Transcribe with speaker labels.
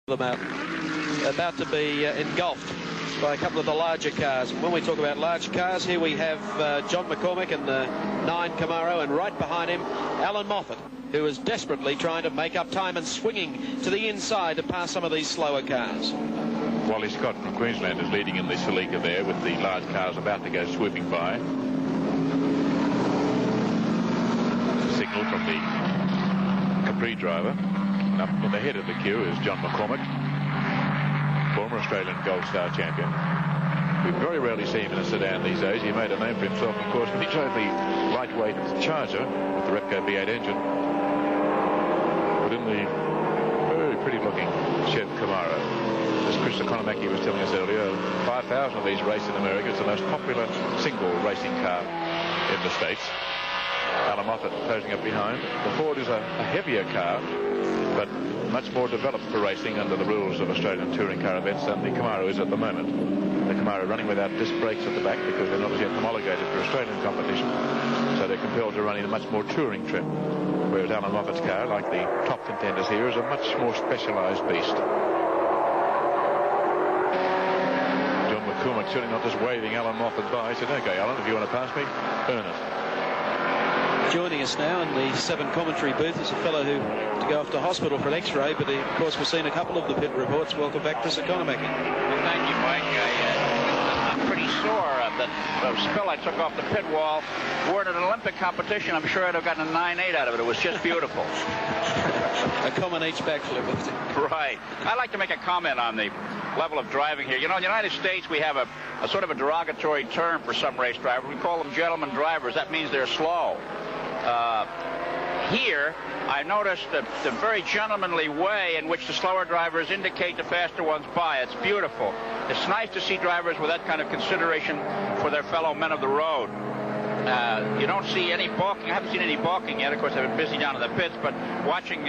Speaker 1: them out, about to be engulfed by a couple of the larger cars. And when we talk about large cars, here we have John McCormick and the 9 Camaro, and right behind him Alan Moffat, who is desperately trying to make up time and swinging to the inside to pass some of these slower cars.
Speaker 2: Wally Scott from Queensland is leading in the Celica there, with the large cars about to go swooping by. Signal from the Capri driver. And up in the head of the queue is John McCormick, former Australian Gold Star champion. We very rarely see him in a sedan these days. He made a name for himself, of course, when he drove the lightweight Charger with the Repco V8 engine. But in the very pretty-looking Chev Camaro, as Chris Economaki was telling us earlier, 5,000 of these race in America. It's the most popular single racing car in the States. Alan Moffat posing up behind. The Ford is a heavier car, but much more developed for racing under the rules of Australian touring car events than the Camaro is at the moment. The Camaro running without disc brakes at the back because they're not as yet homologated for Australian competition, so they're compelled to run in a much more touring trim, whereas Alan Moffat's car, like the top contenders here, is a much more specialised beast. John McCormick certainly not just waving Alan Moffat by. He said, "Okay, Alan, if you want to pass me, earn it."
Speaker 1: Joining us now in the 7 commentary booth is a fellow who had to go off to hospital for an x-ray, but of course we've seen a couple of the pit reports. Welcome back, Chris Economaki.
Speaker 3: Well, thank you, Mike. I'm pretty sore. The spill I took off the pit wall, were in an Olympic competition, I'm sure I'd have gotten a 9.8 out of it. It was just beautiful.
Speaker 1: A common H backflip, wasn't it?
Speaker 3: Right. I'd like to make a comment on the level of driving here. You know, in the United States, we have a sort of a derogatory term for some race drivers. We call them gentleman drivers. That means they're slow. Here, I noticed the very gentlemanly way in which the slower drivers indicate the faster ones by. It's beautiful. It's nice to see drivers with that kind of consideration for their fellow men of the road. You don't see any balking. I haven't seen any balking yet. Of course, I've been busy down in the pits, but watching